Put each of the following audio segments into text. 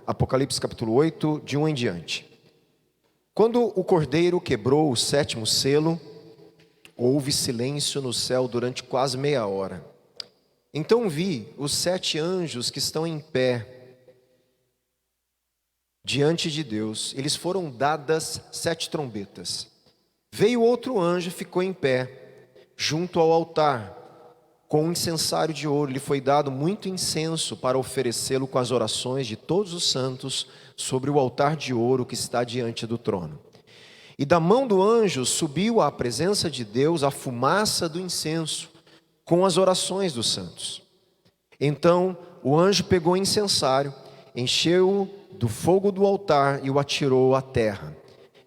Apocalipse capítulo 8, de 1 em diante. Quando o Cordeiro quebrou o 7º selo, houve silêncio no céu durante quase meia hora. Então vi os 7 anjos que estão em pé diante de Deus. Eles foram dadas 7 trombetas. Veio outro anjo e ficou em pé, junto ao altar, com um incensário de ouro. Lhe foi dado muito incenso para oferecê-lo com as orações de todos os santos sobre o altar de ouro que está diante do trono. E da mão do anjo subiu à presença de Deus a fumaça do incenso, com as orações dos santos. Então o anjo pegou o incensário, encheu-o do fogo do altar e o atirou à terra.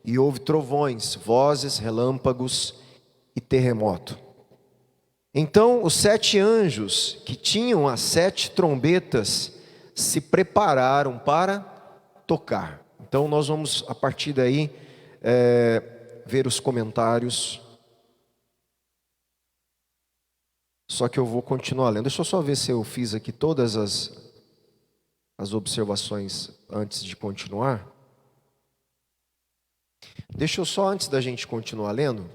E houve trovões, vozes, relâmpagos e terremoto. Então os 7 anjos que tinham as 7 trombetas se prepararam para tocar. Então nós vamos a partir daí ver os comentários. Só que eu vou continuar lendo. Deixa eu só ver se eu fiz aqui todas as observações antes de continuar. Deixa eu só, antes da gente continuar lendo,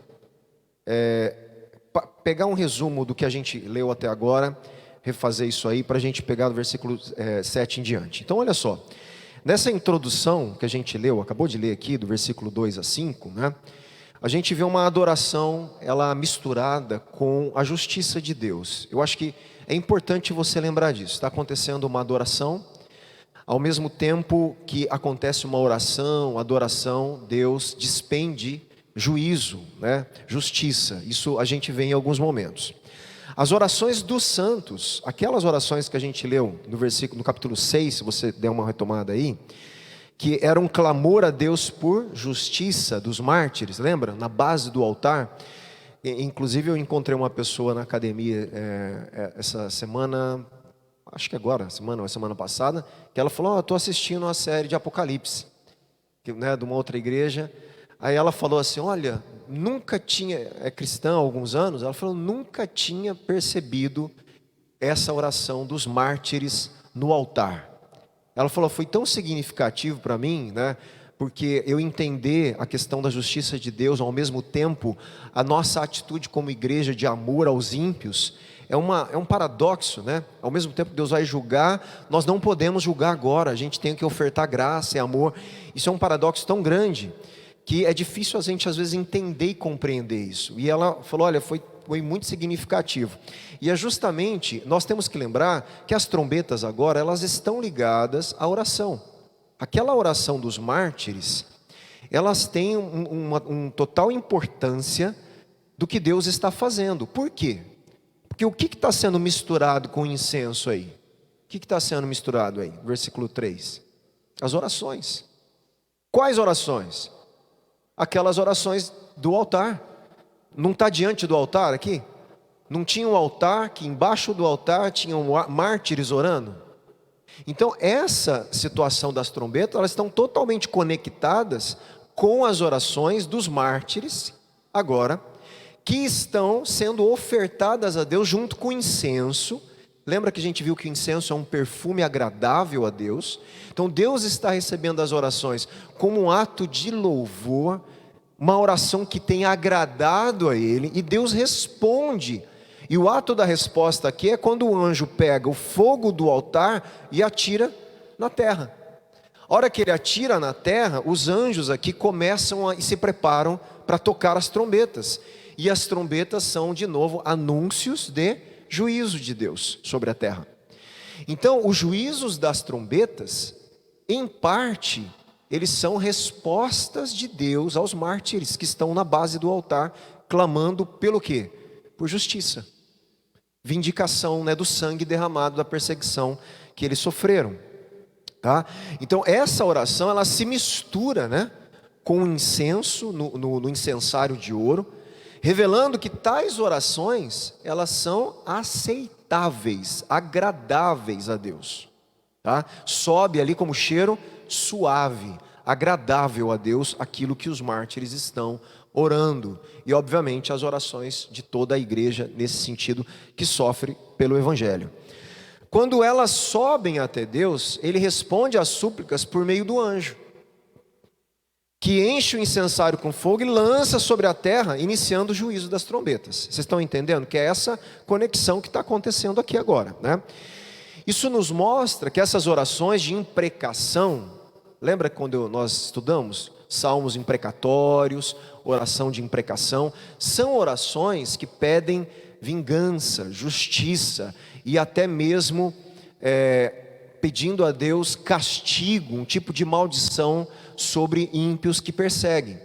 pegar um resumo do que a gente leu até agora, refazer isso aí, para a gente pegar do versículo 7 em diante. Então olha só, nessa introdução que a gente leu, acabou de ler aqui, do versículo 2 a 5, né? A gente vê uma adoração, ela misturada com a justiça de Deus. Eu acho que é importante você lembrar disso. Está acontecendo uma adoração, ao mesmo tempo que acontece uma oração, adoração, Deus despende juízo, né? Justiça. Isso a gente vê em alguns momentos. As orações dos santos, aquelas orações que a gente leu no capítulo 6, se você der uma retomada aí, que era um clamor a Deus por justiça dos mártires, lembra? Na base do altar. Inclusive eu encontrei uma pessoa na academia essa semana, acho que agora, semana passada, que ela falou, estou assistindo uma série de Apocalipse, né, de uma outra igreja. Aí ela falou assim, olha, nunca tinha, é cristã há alguns anos, ela falou, nunca tinha percebido essa oração dos mártires no altar. Ela falou, foi tão significativo para mim, né? Porque eu entender a questão da justiça de Deus, ao mesmo tempo, a nossa atitude como igreja de amor aos ímpios, é um paradoxo, né? Ao mesmo tempo que Deus vai julgar, nós não podemos julgar agora, a gente tem que ofertar graça e amor. Isso é um paradoxo tão grande, que é difícil a gente às vezes entender e compreender isso. E ela falou, olha, foi muito significativo. E é justamente, nós temos que lembrar que as trombetas agora, elas estão ligadas à oração. Aquela oração dos mártires, elas têm uma total importância do que Deus está fazendo. Por quê? Porque o que está sendo misturado com o incenso aí? O que está sendo misturado aí? Versículo 3. As orações. Quais orações? Aquelas orações do altar. Não está diante do altar aqui? Não tinha um altar que embaixo do altar tinham mártires orando? Então essa situação das trombetas, elas estão totalmente conectadas com as orações dos mártires, agora, que estão sendo ofertadas a Deus junto com o incenso. Lembra que a gente viu que o incenso é um perfume agradável a Deus? Então Deus está recebendo as orações como um ato de louvor, uma oração que tem agradado a Ele, e Deus responde. E o ato da resposta aqui é quando o anjo pega o fogo do altar e atira na terra. A hora que ele atira na terra, os anjos aqui começam e se preparam para tocar as trombetas. E as trombetas são, de novo, anúncios de juízo de Deus sobre a terra. Então, os juízos das trombetas, em parte, eles são respostas de Deus aos mártires que estão na base do altar, clamando pelo quê? Por justiça. Vindicação, né, do sangue derramado da perseguição que eles sofreram. Tá? Então essa oração, ela se mistura, né, com o incenso no incensário de ouro, revelando que tais orações, elas são aceitáveis, agradáveis a Deus. Tá? Sobe ali como cheiro suave, agradável a Deus, aquilo que os mártires estão orando. E obviamente as orações de toda a igreja, nesse sentido, que sofre pelo Evangelho. Quando elas sobem até Deus, ele responde às súplicas por meio do anjo, que enche o incensário com fogo e lança sobre a terra, iniciando o juízo das trombetas. Vocês estão entendendo que é essa conexão que está acontecendo aqui agora, né? Isso nos mostra que essas orações de imprecação, lembra quando nós estudamos salmos imprecatórios, oração de imprecação, são orações que pedem vingança, justiça e até mesmo pedindo a Deus castigo, um tipo de maldição sobre ímpios que perseguem.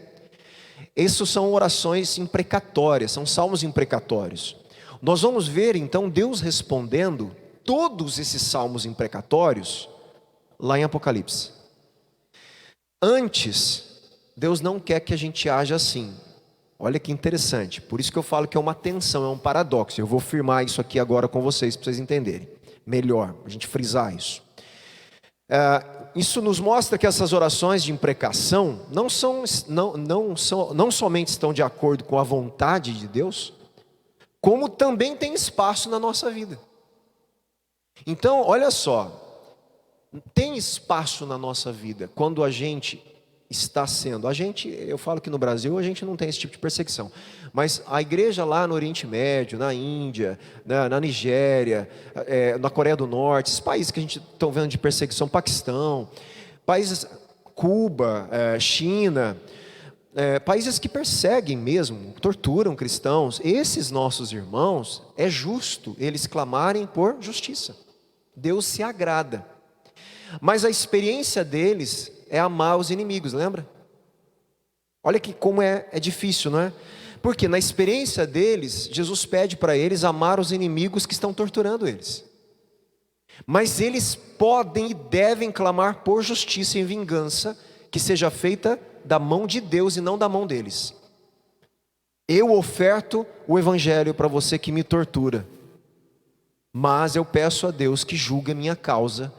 Essas são orações imprecatórias, são salmos imprecatórios. Nós vamos ver então Deus respondendo todos esses salmos imprecatórios lá em Apocalipse. Antes, Deus não quer que a gente haja assim. Olha que interessante, por isso que eu falo que é uma tensão, é um paradoxo. Eu vou firmar isso aqui agora com vocês, para vocês entenderem melhor, a gente frisar isso. Isso nos mostra que essas orações de imprecação não somente estão de acordo com a vontade de Deus, como também tem espaço na nossa vida. Então, olha só, tem espaço na nossa vida quando a gente está sendo, eu falo que no Brasil a gente não tem esse tipo de perseguição, mas a igreja lá no Oriente Médio, na Índia, na Nigéria, na Coreia do Norte, esses países que a gente está vendo de perseguição, Paquistão, países, Cuba, China, países que perseguem mesmo, torturam cristãos, esses nossos irmãos, é justo eles clamarem por justiça, Deus se agrada, mas a experiência deles é amar os inimigos, lembra? Olha que como é difícil, não é? Porque na experiência deles, Jesus pede para eles amar os inimigos que estão torturando eles. Mas eles podem e devem clamar por justiça e vingança, que seja feita da mão de Deus e não da mão deles. Eu oferto o evangelho para você que me tortura, mas eu peço a Deus que julgue a minha causa,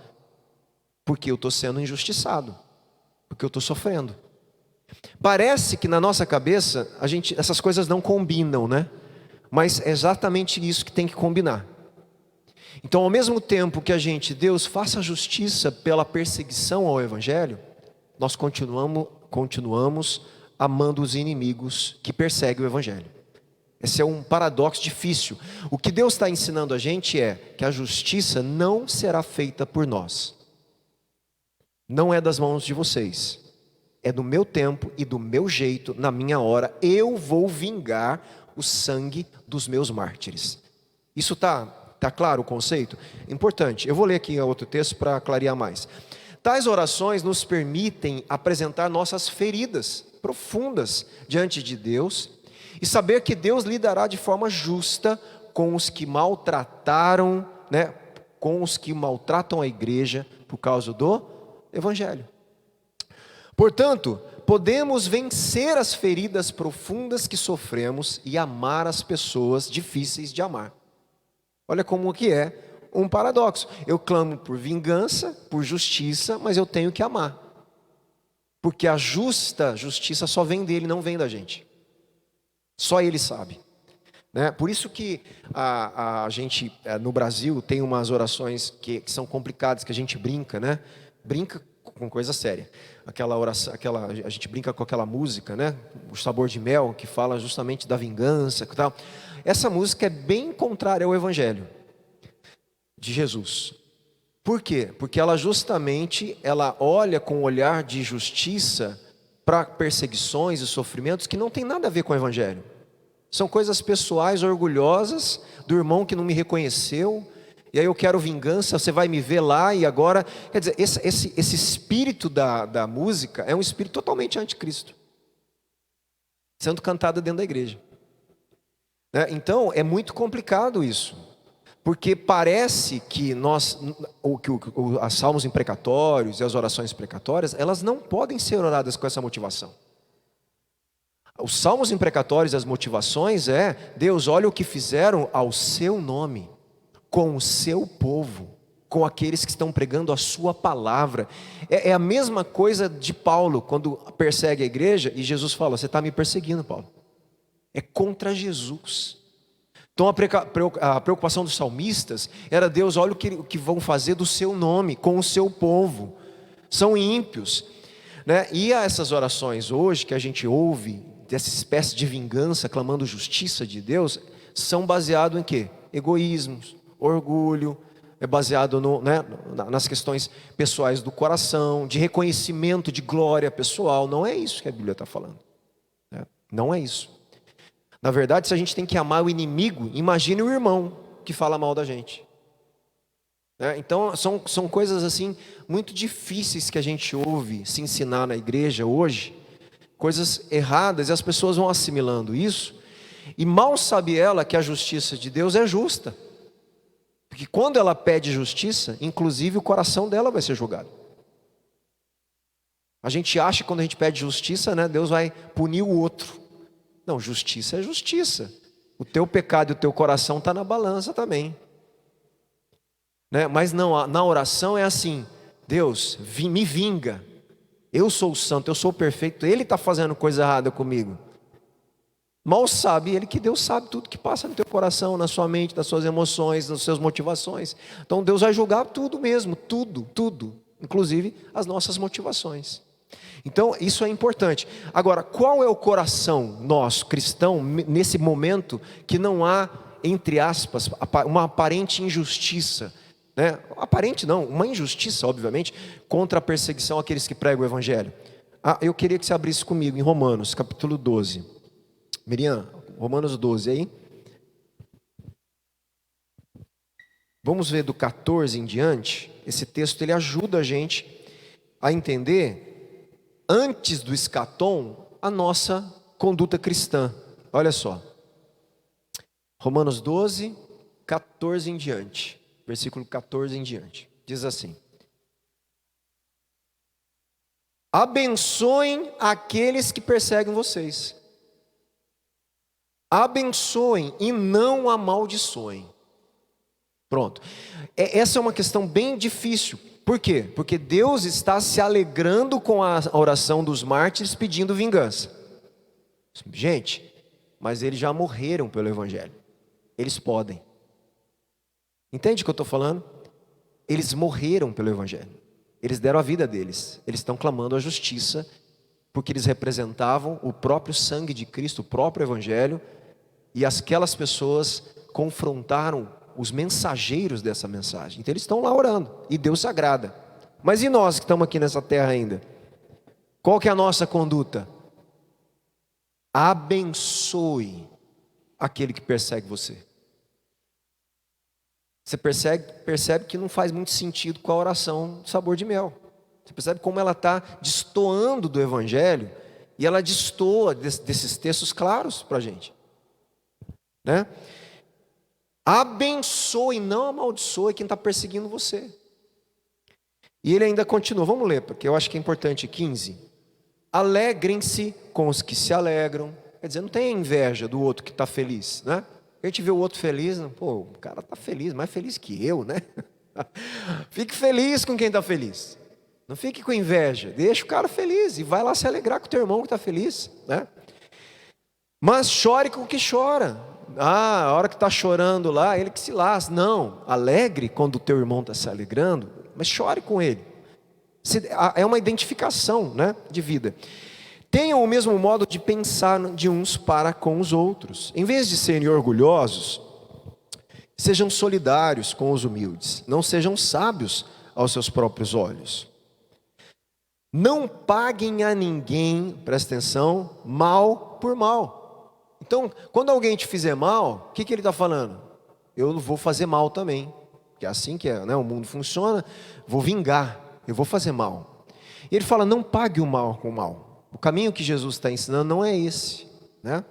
porque eu estou sendo injustiçado, porque eu estou sofrendo. Parece que na nossa cabeça essas coisas não combinam, né? Mas é exatamente isso que tem que combinar. Então, ao mesmo tempo que Deus faça justiça pela perseguição ao evangelho, nós continuamos amando os inimigos que perseguem o evangelho. Esse é um paradoxo difícil. O que Deus está ensinando a gente é que a justiça não será feita por nós. Não é das mãos de vocês. É do meu tempo e do meu jeito, na minha hora, eu vou vingar o sangue dos meus mártires. Isso tá claro o conceito? Importante. Eu vou ler aqui outro texto para clarear mais. Tais orações nos permitem apresentar nossas feridas profundas diante de Deus e saber que Deus lidará de forma justa com os que maltrataram, né, com os que maltratam a igreja por causa do evangelho. Portanto, podemos vencer as feridas profundas que sofremos e amar as pessoas difíceis de amar. Olha como que é um paradoxo. Eu clamo por vingança, por justiça, mas eu tenho que amar. Porque a justiça só vem dele, não vem da gente. Só ele sabe. Né? Por isso que a gente, no Brasil, tem umas orações que são complicadas, que a gente brinca, né? Brinca com coisa séria. Aquela oração, a gente brinca com aquela música, né? O Sabor de Mel, que fala justamente da vingança e tal. Essa música é bem contrária ao evangelho de Jesus. Por quê? Porque ela olha com um olhar de justiça para perseguições e sofrimentos que não tem nada a ver com o evangelho. São coisas pessoais, orgulhosas, do irmão que não me reconheceu, e aí eu quero vingança, você vai me ver lá e agora... Quer dizer, esse espírito da música é um espírito totalmente anticristo, sendo cantado dentro da igreja. Então, é muito complicado isso, porque parece que os salmos imprecatórios e as orações imprecatórias, elas não podem ser oradas com essa motivação. Os salmos imprecatórios e as motivações Deus, olha o que fizeram ao seu nome, com o seu povo, com aqueles que estão pregando a sua palavra. É a mesma coisa de Paulo, quando persegue a igreja, e Jesus fala, você está me perseguindo, Paulo. É contra Jesus. Então a preocupação dos salmistas era: Deus, olha o que vão fazer do seu nome com o seu povo, são ímpios, né? E há essas orações hoje que a gente ouve, dessa espécie de vingança, clamando justiça de Deus, são baseados em quê? Egoísmos, orgulho, é baseado nas questões pessoais do coração, de reconhecimento, de glória pessoal. Não é isso que a Bíblia está falando, né? Não é isso. Na verdade, se a gente tem que amar o inimigo, imagine o irmão que fala mal da gente, né? Então são coisas assim muito difíceis que a gente ouve se ensinar na igreja hoje, coisas erradas, e as pessoas vão assimilando isso, e mal sabe ela que a justiça de Deus é justa. Porque quando ela pede justiça, inclusive o coração dela vai ser julgado. A gente acha que quando a gente pede justiça, né, Deus vai punir o outro. Não, justiça é justiça. O teu pecado e o teu coração está na balança também, né? Mas não, na oração é assim: Deus, me vinga. Eu sou o santo, eu sou o perfeito, Ele está fazendo coisa errada comigo. Mal sabe Ele que Deus sabe tudo que passa no teu coração, na sua mente, nas suas emoções, nas suas motivações. Então Deus vai julgar tudo mesmo, tudo, inclusive as nossas motivações. Então isso é importante. Agora, qual é o coração nosso, cristão, nesse momento que não há, entre aspas, uma aparente injustiça, né? Aparente não, uma injustiça, obviamente, contra a perseguição àqueles que pregam o Evangelho. Eu queria que você abrisse comigo em Romanos, capítulo 12. Miriam, Romanos 12 aí. Vamos ver do 14 em diante. Esse texto ele ajuda a gente a entender, antes do escatom, a nossa conduta cristã. Olha só. Romanos 12, 14 em diante. Versículo 14 em diante. Diz assim: abençoem aqueles que perseguem vocês. Abençoem e não amaldiçoem. Pronto. Essa é uma questão bem difícil. Por quê? Porque Deus está se alegrando com a oração dos mártires pedindo vingança. Gente, mas eles já morreram pelo Evangelho. Eles podem. Entende o que eu estou falando? Eles morreram pelo Evangelho. Eles deram a vida deles. Eles estão clamando a justiça, porque eles representavam o próprio sangue de Cristo, o próprio Evangelho. E aquelas pessoas confrontaram os mensageiros dessa mensagem. Então eles estão lá orando, e Deus se agrada. Mas e nós que estamos aqui nessa terra ainda? Qual que é a nossa conduta? Abençoe aquele que persegue você. Você percebe que não faz muito sentido com a oração de sabor de mel. Você percebe como ela está destoando do Evangelho, e ela destoa desses textos claros para a gente, né? Abençoe, não amaldiçoe quem está perseguindo você. E ele ainda continua, vamos ler, porque eu acho que é importante. 15: alegrem-se com os que se alegram. Quer dizer, não tenha inveja do outro que está feliz, né? A gente vê o outro feliz, pô, o cara está feliz, mais feliz que eu, né? Fique feliz com quem está feliz. Não fique com inveja, deixa o cara feliz e vai lá se alegrar com o teu irmão que está feliz, né? Mas chore com o que chora. A hora que está chorando lá, ele que se lasca. Não, alegre quando o teu irmão está se alegrando, mas chore com ele. É uma identificação, né, de vida. Tenham o mesmo modo de pensar de uns para com os outros. Em vez de serem orgulhosos, sejam solidários com os humildes. Não sejam sábios aos seus próprios olhos. Não paguem a ninguém, presta atenção, mal por mal. Então, quando alguém te fizer mal, o que ele está falando? Eu vou fazer mal também. Que é assim que o mundo funciona. Vou vingar, eu vou fazer mal. E ele fala, não pague o mal com o mal. O caminho que Jesus está ensinando não é esse, né?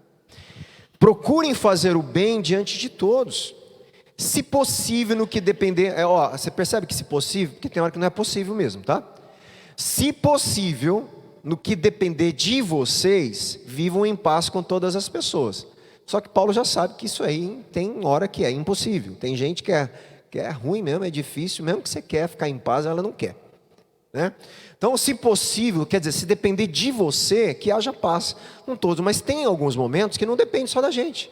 Procurem fazer o bem diante de todos. Se possível, no que depender. Você percebe que se possível, porque tem hora que não é possível mesmo, tá? Se possível, no que depender de vocês, vivam em paz com todas as pessoas. Só que Paulo já sabe que isso aí tem hora que é impossível. Tem gente que é ruim mesmo, é difícil, mesmo que você quer ficar em paz, ela não quer, né? Então, se possível, quer dizer, se depender de você, que haja paz com todos. Mas tem alguns momentos que não depende só da gente.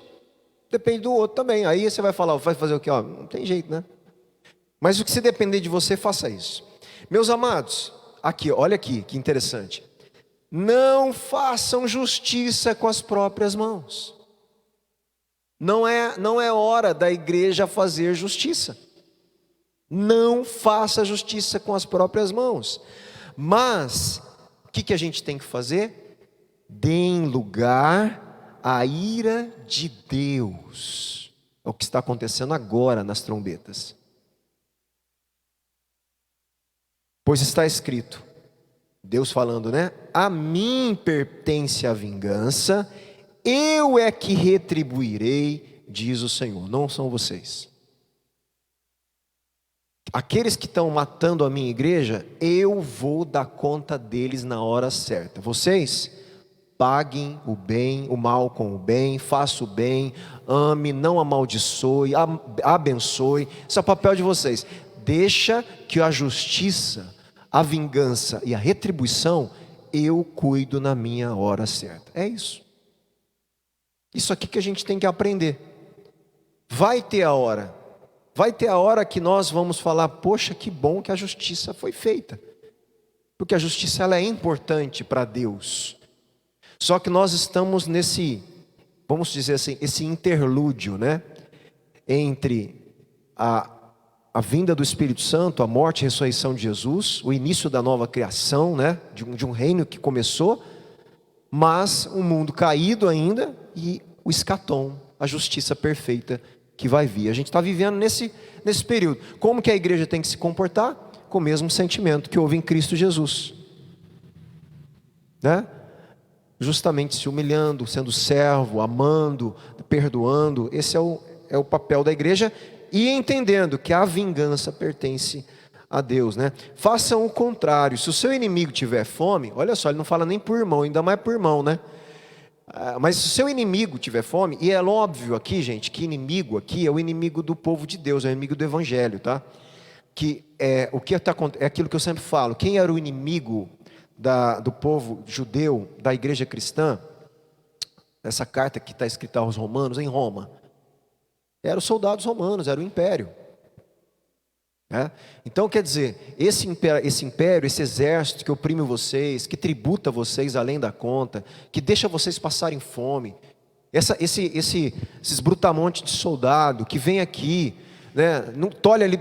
depende do outro também. Aí você vai falar, vai fazer o quê? Ó, não tem jeito, né? Mas o que se depender de você, faça isso. Meus amados, aqui, olha aqui, que interessante. Não façam justiça com as próprias mãos. Não é hora da igreja fazer justiça. Não faça justiça com as próprias mãos. Mas, o que a gente tem que fazer? Deem lugar à ira de Deus. É o que está acontecendo agora nas trombetas. Pois está escrito, Deus falando, né? A mim pertence a vingança, eu é que retribuirei, diz o Senhor, não são vocês. Aqueles que estão matando a minha igreja, eu vou dar conta deles na hora certa. Vocês paguem o bem, o mal com o bem, faça o bem, ame, não amaldiçoe, abençoe. Esse é o papel de vocês. Deixa que a justiça, a vingança e a retribuição, eu cuido na minha hora certa. É isso. Isso aqui que a gente tem que aprender. Vai ter a hora que nós vamos falar, poxa, que bom que a justiça foi feita. Porque a justiça ela é importante para Deus. Só que nós estamos nesse, vamos dizer assim, esse interlúdio, né? Entre a vinda do Espírito Santo, a morte e a ressurreição de Jesus, o início da nova criação, né? De um reino que começou, mas um mundo caído ainda e o escatom, a justiça perfeita que vai vir. A gente está vivendo nesse período. Como que a igreja tem que se comportar? Com o mesmo sentimento que houve em Cristo Jesus, né? Justamente se humilhando, sendo servo, amando, perdoando. Esse é o papel da igreja, e entendendo que a vingança pertence a Deus, né? Façam o contrário. Se o seu inimigo tiver fome, olha só, ele não fala nem por irmão, ainda mais por irmão, né? Mas se o seu inimigo tiver fome, e é óbvio aqui, gente, que inimigo aqui é o inimigo do povo de Deus, é o inimigo do evangelho, tá? Que é aquilo que eu sempre falo. Quem era o inimigo do povo judeu, da igreja cristã? Essa carta que está escrita aos romanos, em Roma, eram os soldados romanos, era o império. Então quer dizer, esse império, esse exército que oprime vocês, que tributa vocês além da conta, que deixa vocês passarem fome, esses brutamontes de soldado que vem aqui, né,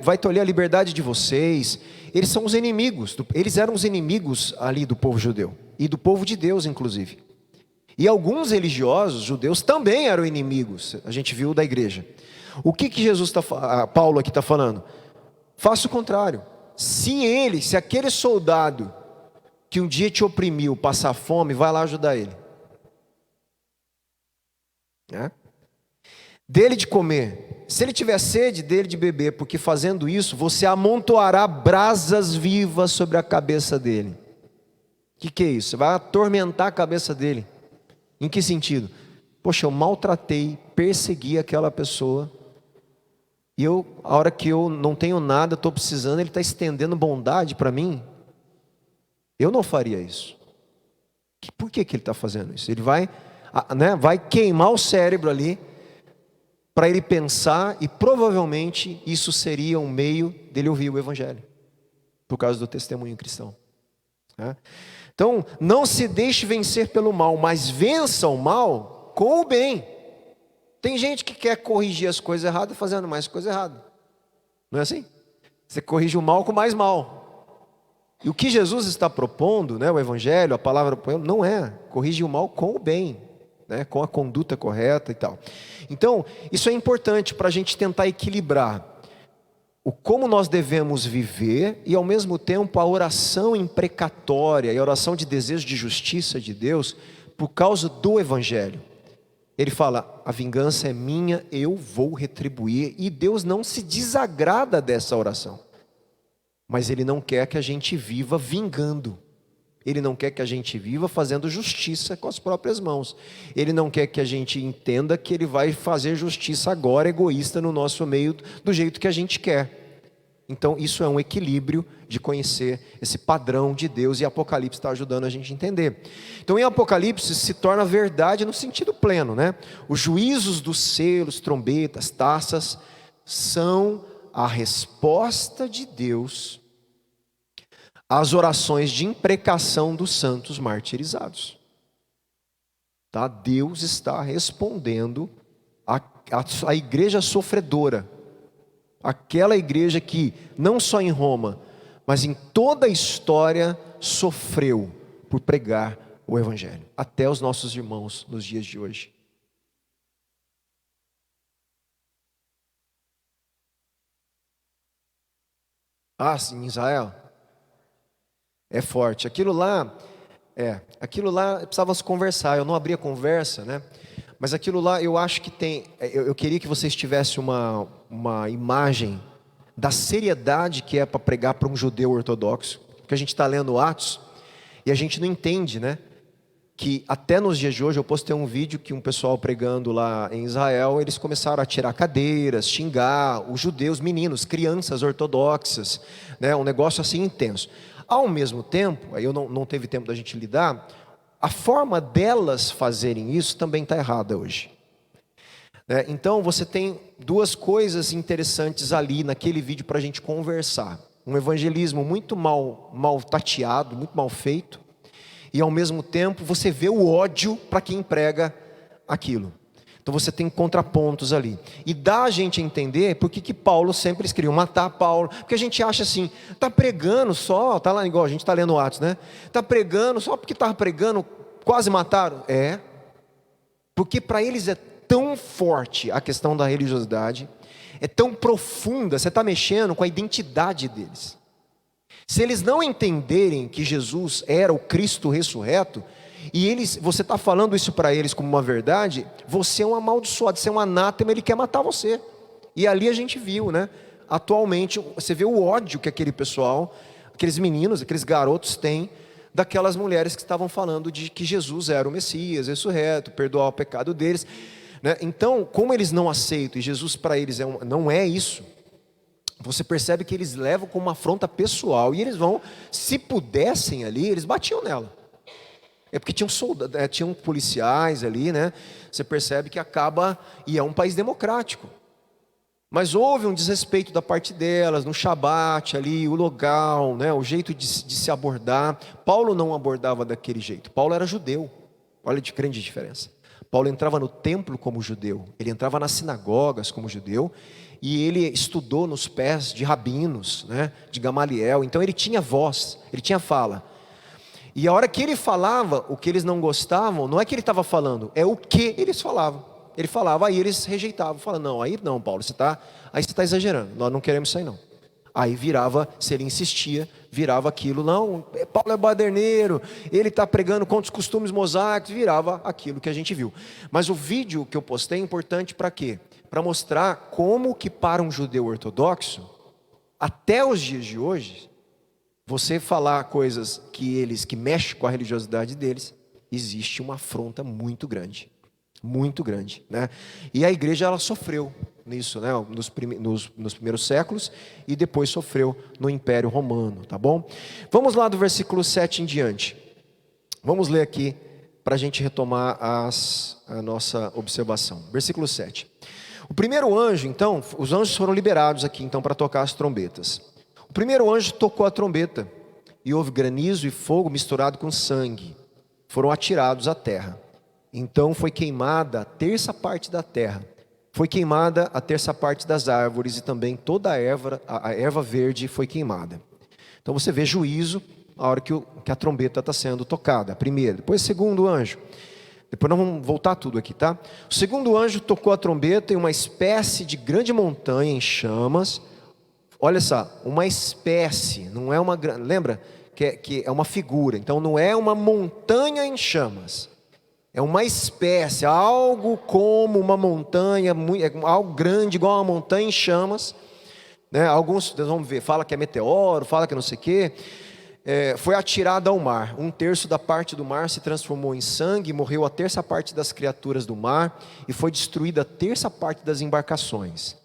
vai tolher a liberdade de vocês, eles são os inimigos, eles eram os inimigos ali do povo judeu, e do povo de Deus inclusive. E alguns religiosos judeus também eram inimigos, a gente viu da igreja. O que Paulo aqui está falando? Faça o contrário. Se aquele soldado que um dia te oprimiu passar fome, vai lá ajudar ele. Dele de comer. Se ele tiver sede, dele de beber, porque fazendo isso, você amontoará brasas vivas sobre a cabeça dele. O que é isso? Você vai atormentar a cabeça dele. Em que sentido? Poxa, eu maltratei, persegui aquela pessoa, e a hora que eu não tenho nada, estou precisando, ele está estendendo bondade para mim. Eu não faria isso. Por que ele está fazendo isso? Ele vai queimar o cérebro ali, para ele pensar, e provavelmente isso seria um meio dele ouvir o evangelho, por causa do testemunho cristão. Então, não se deixe vencer pelo mal, mas vença o mal com o bem. Tem gente que quer corrigir as coisas erradas fazendo mais coisa errada. Não é assim? Você corrige o mal com mais mal. E o que Jesus está propondo, né, o evangelho, a palavra, não é corrigir o mal com o bem, né, com a conduta correta e tal. Então, isso é importante para a gente tentar equilibrar como nós devemos viver e ao mesmo tempo a oração imprecatória e a oração de desejo de justiça de Deus por causa do evangelho. Ele fala, a vingança é minha, eu vou retribuir. E Deus não se desagrada dessa oração. Mas Ele não quer que a gente viva vingando. Ele não quer que a gente viva fazendo justiça com as próprias mãos. Ele não quer que a gente entenda que Ele vai fazer justiça agora, egoísta, no nosso meio, do jeito que a gente quer. Então isso é um equilíbrio de conhecer esse padrão de Deus, e Apocalipse está ajudando a gente a entender. Então em Apocalipse se torna verdade no sentido pleno, né? Os juízos dos selos, trombetas, taças são a resposta de Deus às orações de imprecação dos santos martirizados. Tá? Deus está respondendo à igreja sofredora, aquela igreja que não só em Roma, mas em toda a história sofreu por pregar o Evangelho, até os nossos irmãos nos dias de hoje. Ah, sim, Israel é forte. Aquilo lá precisava se conversar. Eu não abri a conversa, né? Mas aquilo lá eu acho que tem. Eu queria que vocês tivessem uma imagem da seriedade que é para pregar para um judeu ortodoxo, porque a gente está lendo Atos e a gente não entende, né? Que até nos dias de hoje, eu postei um vídeo que um pessoal pregando lá em Israel, eles começaram a tirar cadeiras, xingar os judeus, meninos, crianças ortodoxas, né? Um negócio assim intenso. Ao mesmo tempo, aí eu não teve tempo da gente lidar, a forma delas fazerem isso também está errada hoje. Então você tem duas coisas interessantes ali naquele vídeo para a gente conversar. Um evangelismo muito mal tateado, muito mal feito, e ao mesmo tempo você vê o ódio para quem prega aquilo. Então você tem contrapontos ali. E dá a gente a entender por que Paulo sempre eles queriam matar Paulo. Porque a gente acha assim, está pregando só, está lá igual a gente está lendo Atos, né? Está pregando só porque estava pregando, quase mataram. Porque para eles é tão forte a questão da religiosidade, é tão profunda, você está mexendo com a identidade deles. Se eles não entenderem que Jesus era o Cristo ressurreto, e você está falando isso para eles como uma verdade, você é um amaldiçoado, você é um anátema, ele quer matar você. E ali a gente viu, né? Atualmente, você vê o ódio que aquele pessoal, aqueles meninos, aqueles garotos têm, daquelas mulheres que estavam falando de que Jesus era o Messias, ressurreto, perdoar o pecado deles, né? Então, como eles não aceitam, e Jesus para eles não é isso, você percebe que eles levam como uma afronta pessoal, e eles vão, se pudessem ali, eles batiam nela. É porque tinham policiais ali, né? Você percebe que acaba, e é um país democrático. Mas houve um desrespeito da parte delas, no Shabat ali, o local, né? O jeito de se abordar. Paulo não abordava daquele jeito. Paulo era judeu. Olha que grande diferença. Paulo entrava no templo como judeu. Ele entrava nas sinagogas como judeu. E ele estudou nos pés de rabinos, né? De Gamaliel. Então ele tinha voz, ele tinha fala. E a hora que ele falava o que eles não gostavam, não é que ele estava falando, é o que eles falavam. Ele falava, aí eles rejeitavam, falando, não, aí não, Paulo, você está exagerando, nós não queremos isso aí não. Aí virava, se ele insistia, virava aquilo, não, Paulo é baderneiro, ele está pregando contra os costumes mosaicos, virava aquilo que a gente viu. Mas o vídeo que eu postei é importante para quê? Para mostrar como que para um judeu ortodoxo, até os dias de hoje, você falar coisas que mexem com a religiosidade deles, existe uma afronta muito grande, né? E a igreja ela sofreu nisso, né? Nos primeiros séculos, e depois sofreu no Império Romano, tá bom? Vamos lá do versículo 7 em diante. Vamos ler aqui para a gente retomar a nossa observação. Versículo 7. O primeiro anjo, então, os anjos foram liberados aqui então para tocar as trombetas. O primeiro anjo tocou a trombeta, e houve granizo e fogo misturado com sangue. Foram atirados à terra. Então foi queimada a terça parte da terra. Foi queimada a terça parte das árvores, e também toda a erva verde foi queimada. Então você vê juízo na hora que a trombeta está sendo tocada. A primeira, depois o segundo anjo. Depois nós vamos voltar tudo aqui, tá? O segundo anjo tocou a trombeta, e uma espécie de grande montanha em chamas. Olha só, uma espécie, não é uma grande, lembra que é uma figura, então não é uma montanha em chamas, é uma espécie, algo como uma montanha, algo grande igual uma montanha em chamas, né? Alguns, vamos ver, fala que é meteoro, fala que não sei o quê, foi atirada ao mar, um terço da parte do mar se transformou em sangue, morreu a terça parte das criaturas do mar, e foi destruída a terça parte das embarcações.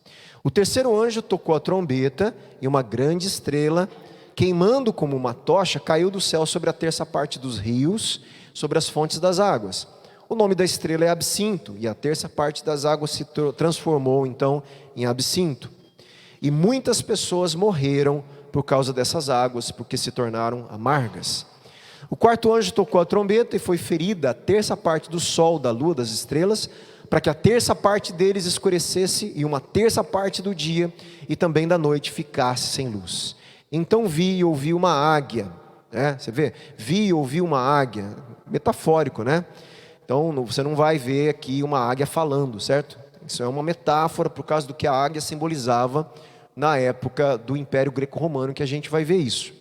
O terceiro anjo tocou a trombeta e uma grande estrela, queimando como uma tocha, caiu do céu sobre a terça parte dos rios, sobre as fontes das águas. O nome da estrela é Absinto, e a terça parte das águas se transformou então em absinto. E muitas pessoas morreram por causa dessas águas, porque se tornaram amargas. O quarto anjo tocou a trombeta e foi ferida a terça parte do sol, da lua, das estrelas, para que a terça parte deles escurecesse e uma terça parte do dia e também da noite ficasse sem luz. Então vi e ouvi uma águia, né? Você vê? Vi e ouvi uma águia, metafórico, né? Então você não vai ver aqui uma águia falando, certo? Isso é uma metáfora por causa do que a águia simbolizava na época do Império Greco-Romano, que a gente vai ver isso.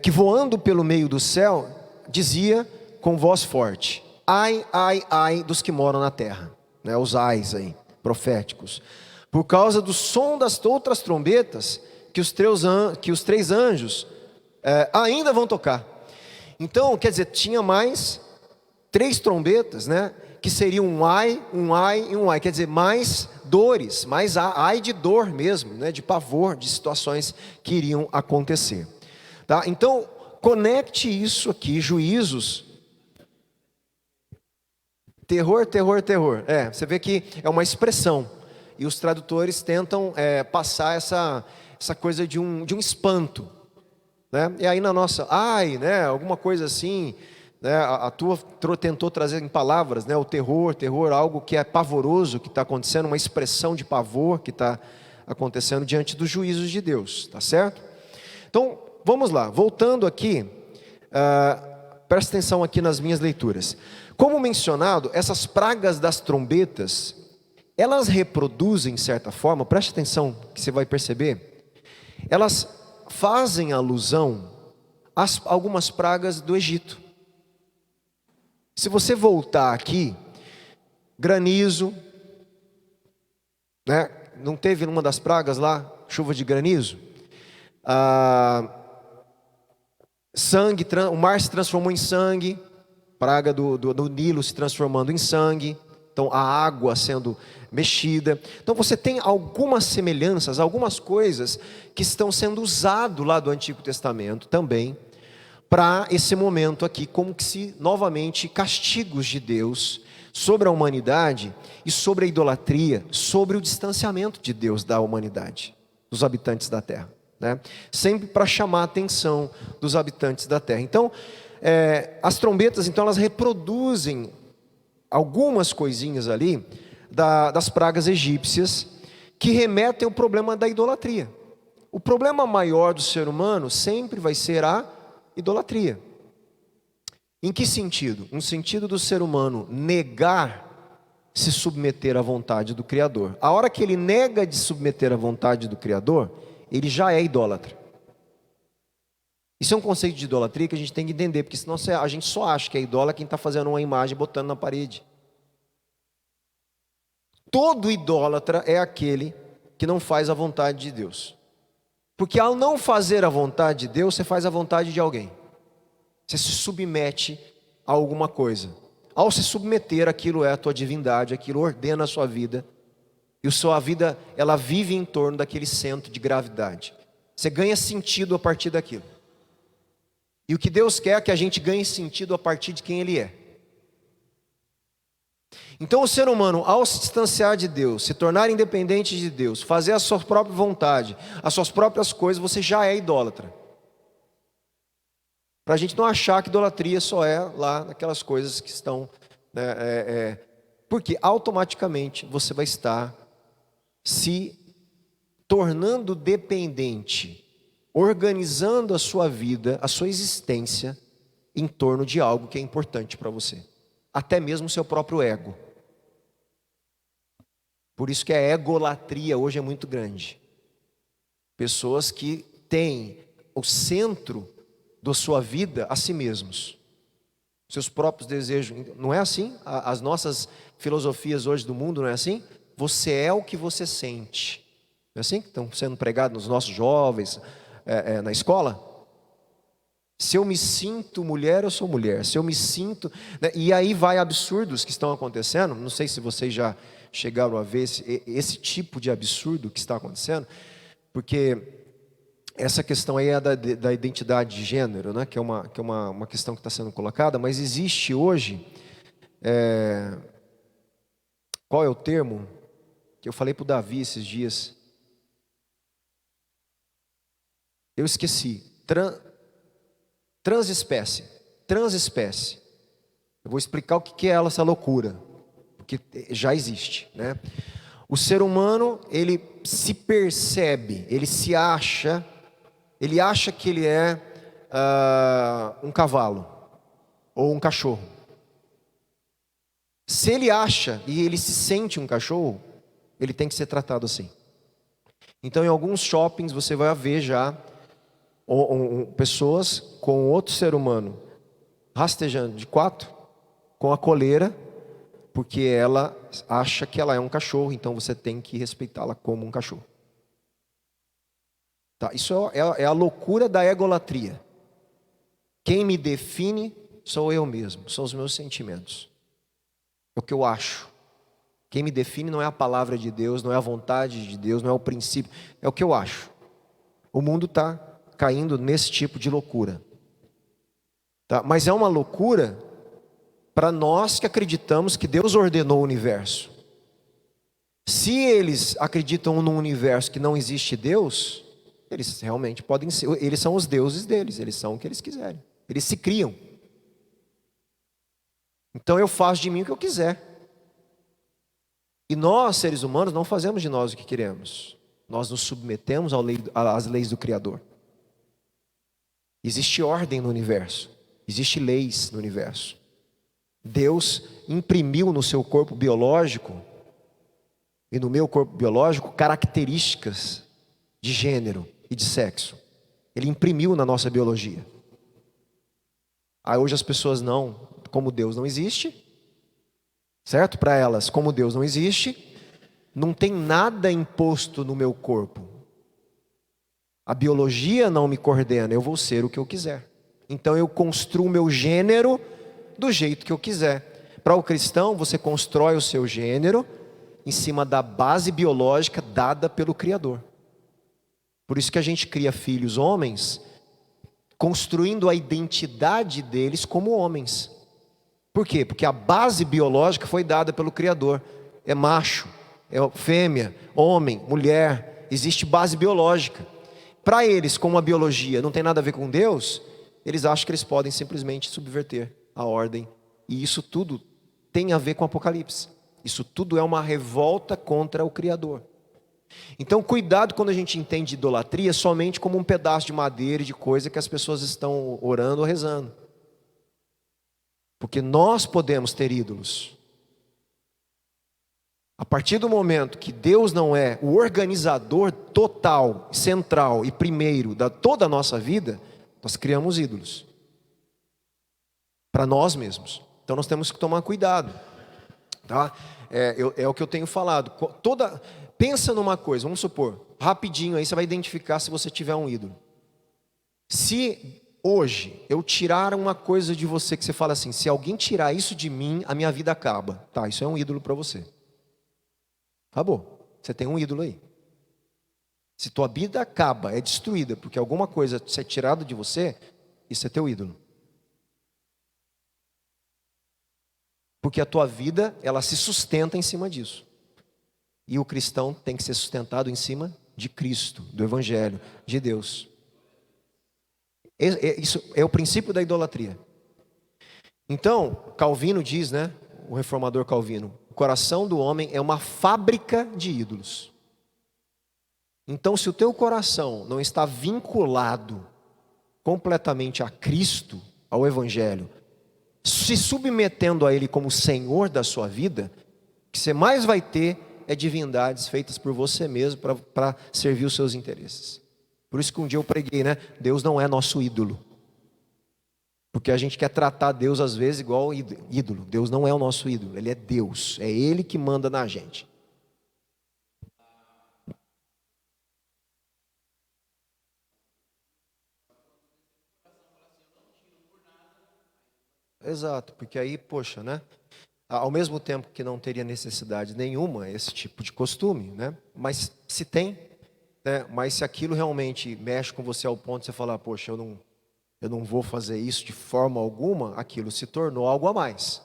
Que voando pelo meio do céu, dizia com voz forte: ai, ai, ai dos que moram na terra, né? Os ais aí, proféticos, por causa do som das outras trombetas que os três anjos ainda vão tocar. Então, quer dizer, tinha mais 3 trombetas, né? Que seriam um ai e um ai, quer dizer, mais dores, mais ai de dor mesmo, né? De pavor, de situações que iriam acontecer. Tá? Então, conecte isso aqui, juízos. Terror, terror, terror. Você vê que é uma expressão. E os tradutores tentam passar essa coisa de um espanto, né? E aí na nossa, ai, né? Alguma coisa assim, né? A tua tentou trazer em palavras, né? O terror, algo que é pavoroso, que está acontecendo, uma expressão de pavor que está acontecendo diante dos juízos de Deus, tá certo? Então, vamos lá, voltando aqui, presta atenção aqui nas minhas leituras. Como mencionado, essas pragas das trombetas, elas reproduzem, de certa forma, preste atenção que você vai perceber, elas fazem alusão a algumas pragas do Egito. Se você voltar aqui, granizo, né? Não teve numa das pragas lá, chuva de granizo? Sangue, o mar se transformou em sangue, praga do Nilo se transformando em sangue, então a água sendo mexida. Então você tem algumas semelhanças, algumas coisas que estão sendo usadas lá do Antigo Testamento também, para esse momento aqui, como que se novamente castigos de Deus sobre a humanidade e sobre a idolatria, sobre o distanciamento de Deus da humanidade, dos habitantes da terra, né? Sempre para chamar a atenção dos habitantes da terra. Então, as trombetas, então, elas reproduzem algumas coisinhas ali das pragas egípcias que remetem ao problema da idolatria. O problema maior do ser humano sempre vai ser a idolatria. Em que sentido? No sentido do ser humano negar se submeter à vontade do Criador. A hora que ele nega de submeter à vontade do Criador, ele já é idólatra. Isso é um conceito de idolatria que a gente tem que entender, porque senão a gente só acha que é idólatra quem está fazendo uma imagem e botando na parede. Todo idólatra é aquele que não faz a vontade de Deus. Porque ao não fazer a vontade de Deus, você faz a vontade de alguém. Você se submete a alguma coisa. Ao se submeter, aquilo é a tua divindade, aquilo ordena a sua vida. E a sua vida, ela vive em torno daquele centro de gravidade. Você ganha sentido a partir daquilo. E o que Deus quer é que a gente ganhe sentido a partir de quem Ele é. Então o ser humano, ao se distanciar de Deus, se tornar independente de Deus, fazer a sua própria vontade, as suas próprias coisas, você já é idólatra. Para a gente não achar que idolatria só é lá naquelas coisas que estão, né, porque automaticamente você vai estar se tornando dependente, organizando a sua vida, a sua existência em torno de algo que é importante para você, até mesmo o seu próprio ego. Por isso que a egolatria hoje é muito grande. Pessoas que têm o centro da sua vida a si mesmos, seus próprios desejos. Não é assim? As nossas filosofias hoje do mundo não é assim? Você é o que você sente. Não é assim que estão sendo pregados nos nossos jovens, na escola? Se eu me sinto mulher, eu sou mulher. Se eu me sinto, né? E aí vai absurdos que estão acontecendo. Não sei se vocês já chegaram a ver esse tipo de absurdo que está acontecendo? Porque essa questão aí é da identidade de gênero, né? Que é uma questão que está sendo colocada, mas existe hoje, qual é o termo? Que eu falei para o Davi esses dias. Eu esqueci. Transespécie. Transespécie. Eu vou explicar o que é essa loucura, porque já existe, né? O ser humano, ele se percebe, ele acha que ele é um cavalo ou um cachorro. Se ele acha e ele se sente um cachorro, ele tem que ser tratado assim. Então, em alguns shoppings você vai ver já pessoas com outro ser humano rastejando de quatro, com a coleira, porque ela acha que ela é um cachorro, então você tem que respeitá-la como um cachorro. Tá, isso é a loucura da egolatria. Quem me define sou eu mesmo, são os meus sentimentos. É o que eu acho. Quem me define não é a palavra de Deus, não é a vontade de Deus, não é o princípio, é o que eu acho. O mundo está caindo nesse tipo de loucura. Tá? Mas é uma loucura para nós que acreditamos que Deus ordenou o universo. Se eles acreditam num universo que não existe Deus, eles realmente podem ser, eles são os deuses deles, eles são o que eles quiserem. Eles se criam. Então eu faço de mim o que eu quiser. E nós, seres humanos, não fazemos de nós o que queremos. Nós nos submetemos às leis do Criador. Existe ordem no universo. Existem leis no universo. Deus imprimiu no seu corpo biológico e no meu corpo biológico características de gênero e de sexo. Ele imprimiu na nossa biologia. Aí hoje as pessoas como Deus não existe, certo? Para elas, como Deus não existe, não tem nada imposto no meu corpo. A biologia não me coordena, eu vou ser o que eu quiser. Então eu construo o meu gênero do jeito que eu quiser. Para o cristão, você constrói o seu gênero em cima da base biológica dada pelo Criador. Por isso que a gente cria filhos homens, construindo a identidade deles como homens. Por quê? Porque a base biológica foi dada pelo Criador. É macho, é fêmea, homem, mulher. Existe base biológica. Para eles, como a biologia não tem nada a ver com Deus, eles acham que eles podem simplesmente subverter a ordem. E isso tudo tem a ver com o Apocalipse. Isso tudo é uma revolta contra o Criador. Então cuidado quando a gente entende idolatria somente como um pedaço de madeira e de coisa que as pessoas estão orando ou rezando. Porque nós podemos ter ídolos. A partir do momento que Deus não é o organizador total, central e primeiro de toda a nossa vida, nós criamos ídolos. Para nós mesmos. Então nós temos que tomar cuidado. Tá? É o que eu tenho falado. Pensa numa coisa, vamos supor, rapidinho aí você vai identificar se você tiver um ídolo. Se hoje eu tirar uma coisa de você que você fala assim, se alguém tirar isso de mim, a minha vida acaba. Tá, isso é um ídolo para você. Acabou. Você tem um ídolo aí. Se tua vida acaba, é destruída, porque alguma coisa é tirada de você, isso é teu ídolo. Porque a tua vida, ela se sustenta em cima disso. E o cristão tem que ser sustentado em cima de Cristo, do Evangelho, de Deus. Isso é o princípio da idolatria. Então, Calvino diz, né? O reformador Calvino, o coração do homem é uma fábrica de ídolos. Então, se o teu coração não está vinculado completamente a Cristo, ao Evangelho, se submetendo a Ele como Senhor da sua vida, o que você mais vai ter é divindades feitas por você mesmo para servir os seus interesses. Por isso que um dia eu preguei, né? Deus não é nosso ídolo. Porque a gente quer tratar Deus às vezes igual ídolo. Deus não é o nosso ídolo, Ele é Deus. É Ele que manda na gente. Exato, porque aí, poxa, né? ao mesmo tempo que não teria necessidade nenhuma esse tipo de costume, né? Mas se tem, né? Mas se aquilo realmente mexe com você ao ponto de você falar, poxa, eu não vou fazer isso de forma alguma, aquilo se tornou algo a mais.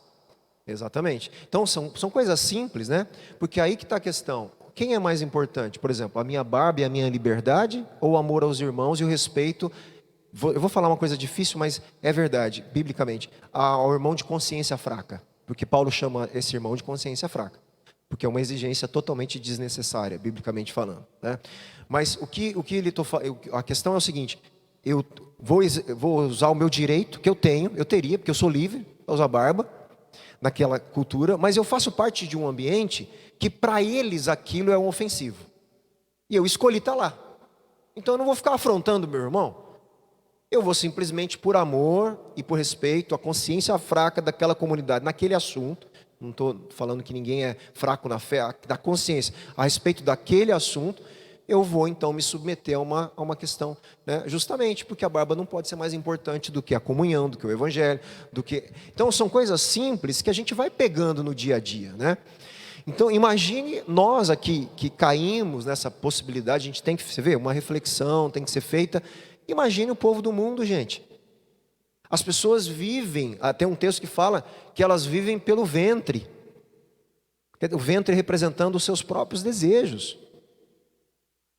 Exatamente. Então são coisas simples, né? Porque aí que está a questão. Quem é mais importante? Por exemplo, a minha barba e a minha liberdade, ou o amor aos irmãos e o respeito? Eu vou falar uma coisa difícil, mas é verdade, biblicamente. Ao irmão de consciência fraca. Porque Paulo chama esse irmão de consciência fraca. Porque é uma exigência totalmente desnecessária, biblicamente falando, né? Mas a questão é o seguinte: eu vou usar o meu direito que eu teria, porque eu sou livre para usar barba naquela cultura, mas eu faço parte de um ambiente que para eles aquilo é um ofensivo. E eu escolhi estar lá. Então eu não vou ficar afrontando meu irmão. Eu vou simplesmente, por amor e por respeito à consciência fraca daquela comunidade, naquele assunto. Não estou falando que ninguém é fraco na fé, da consciência, a respeito daquele assunto, eu vou então me submeter a uma questão, né? Justamente porque a barba não pode ser mais importante do que a comunhão, do que o evangelho, Então são coisas simples que a gente vai pegando no dia a dia, né? Então imagine nós aqui que caímos nessa possibilidade, a gente tem que, você vê, uma reflexão tem que ser feita. Imagine o povo do mundo, gente. As pessoas vivem, tem um texto que fala que elas vivem pelo ventre. O ventre representando os seus próprios desejos.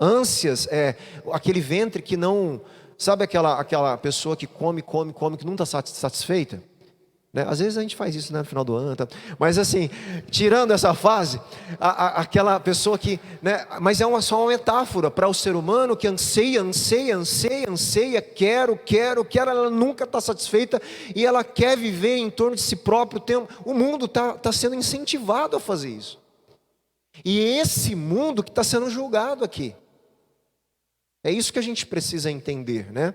Ânsias, aquele ventre que não... Sabe aquela pessoa que come, que não está satisfeita? Né? Às vezes a gente faz isso, né, no final do ano, tá? Mas assim, tirando essa fase, aquela pessoa que, né, mas só uma metáfora para o ser humano que anseia, quero, ela nunca está satisfeita e ela quer viver em torno de si próprio. O mundo está sendo incentivado a fazer isso. E esse mundo que está sendo julgado aqui. É isso que a gente precisa entender, né?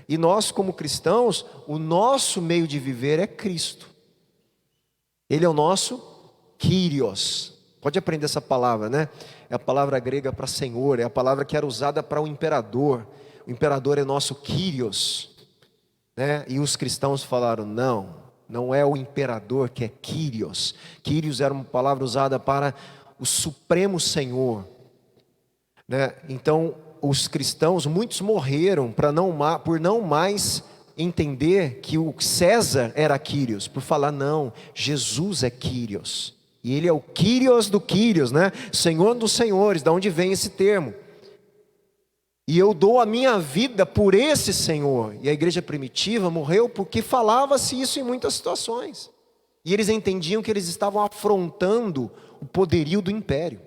E nós, como cristãos, o nosso meio de viver é Cristo. Ele é o nosso Kyrios. Pode aprender essa palavra, né? É a palavra grega para Senhor, é a palavra que era usada para o imperador. O imperador é nosso Kyrios, né? E os cristãos falaram, não é o imperador que é Kyrios. Kyrios era uma palavra usada para o Supremo Senhor, né? Então, os cristãos, muitos morreram por não mais entender que o César era Kyrios, por falar, não, Jesus é Kyrios, e ele é o Kyrios do Kyrios, né? Senhor dos senhores, da onde vem esse termo, e eu dou a minha vida por esse Senhor. E a igreja primitiva morreu porque falava-se isso em muitas situações, e eles entendiam que eles estavam afrontando o poderio do império.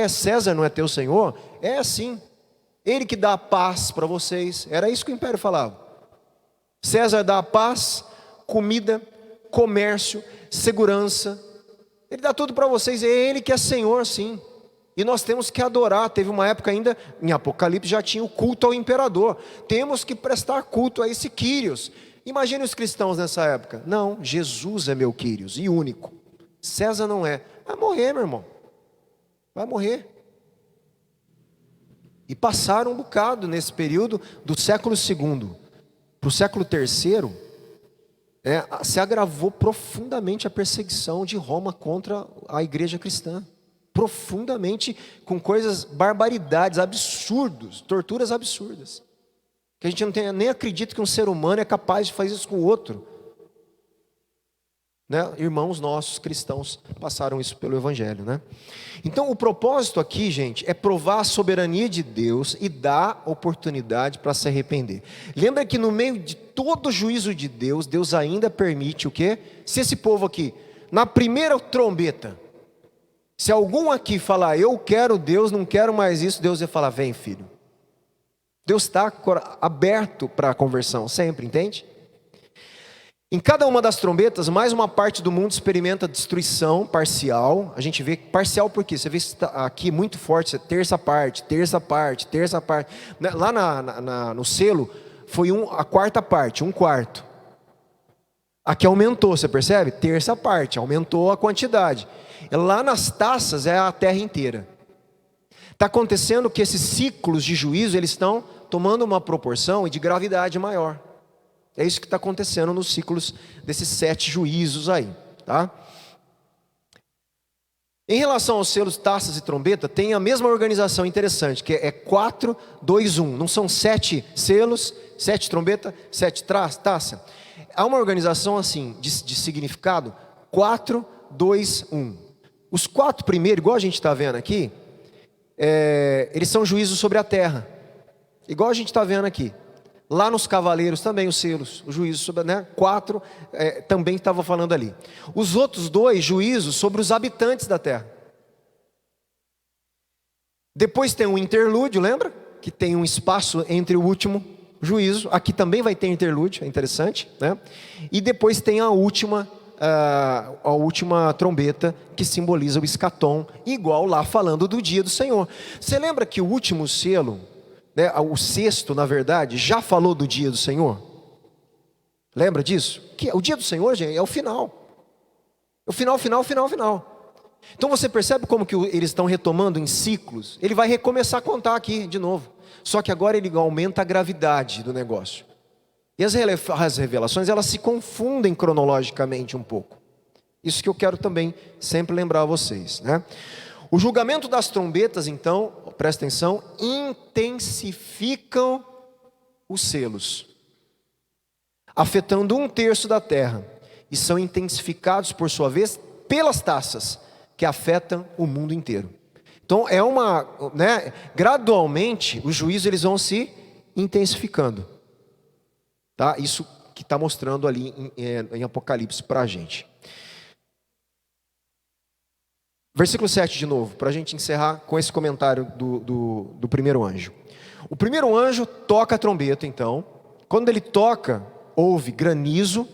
César não é teu senhor? É sim, ele que dá a paz para vocês. Era isso que o império falava. César dá a paz, comida, comércio, segurança. Ele dá tudo para vocês, é ele que é senhor, sim. E nós temos que adorar. Teve uma época ainda, em Apocalipse já tinha o culto ao imperador. Temos que prestar culto a esse Kyrios. Imagine os cristãos nessa época. Não, Jesus é meu Kyrios e único. César não é. Vai morrer, meu irmão. Vai morrer. E passaram um bocado nesse período do século II para o século III, se agravou profundamente a perseguição de Roma contra a igreja cristã. Profundamente, com barbaridades, absurdos, torturas absurdas. Que a gente nem acredita que um ser humano é capaz de fazer isso com o outro. Né? Irmãos nossos cristãos passaram isso pelo evangelho, né? Então o propósito aqui, gente, é provar a soberania de Deus e dar oportunidade para se arrepender. Lembra que no meio de todo o juízo de Deus, Deus ainda permite o quê? Se esse povo aqui, na primeira trombeta, se algum aqui falar, eu quero Deus, não quero mais isso, Deus vai falar, vem filho. Deus está aberto para a conversão, sempre, entende? Em cada uma das trombetas, mais uma parte do mundo experimenta destruição parcial. A gente vê parcial por quê? Você vê aqui muito forte, terça parte. Lá no selo, foi a quarta parte, um quarto. Aqui aumentou, você percebe? Terça parte, aumentou a quantidade. Lá nas taças é a terra inteira. Está acontecendo que esses ciclos de juízo, eles estão tomando uma proporção e de gravidade maior. É isso que está acontecendo nos ciclos desses 7 juízos aí. tá? Em relação aos selos, taças e trombeta, tem a mesma organização interessante, que é 4, 2, 1. Não são 7 selos, 7 trombeta, 7 taça. Há uma organização assim, de significado, 4, 2, 1. Os 4 primeiros, igual a gente está vendo aqui, eles são juízos sobre a terra. Igual a gente está vendo aqui. Lá nos cavaleiros também os selos, o juízo sobre, 4 também estava falando ali. Os outros 2 juízos sobre os habitantes da terra. Depois tem um interlúdio, lembra? Que tem um espaço entre o último juízo. Aqui também vai ter interlúdio, é interessante, né? E depois tem a última trombeta, que simboliza o escatom, igual lá falando do dia do Senhor. Você lembra que o último selo, o sexto, na verdade, já falou do dia do Senhor? Lembra disso? Que o dia do Senhor, gente, é o final. O final. Então você percebe como que eles estão retomando em ciclos? Ele vai recomeçar a contar aqui de novo. Só que agora ele aumenta a gravidade do negócio. E as revelações, elas se confundem cronologicamente um pouco. Isso que eu quero também sempre lembrar a vocês, né? O julgamento das trombetas, então, presta atenção, intensificam os selos, afetando 1/3 da terra, e são intensificados, por sua vez, pelas taças, que afetam o mundo inteiro. Então, gradualmente, os juízos eles vão se intensificando. Tá? Isso que está mostrando ali em Apocalipse para a gente. Versículo 7 de novo, para a gente encerrar com esse comentário do primeiro anjo. O primeiro anjo toca a trombeta, então. Quando ele toca, houve granizo,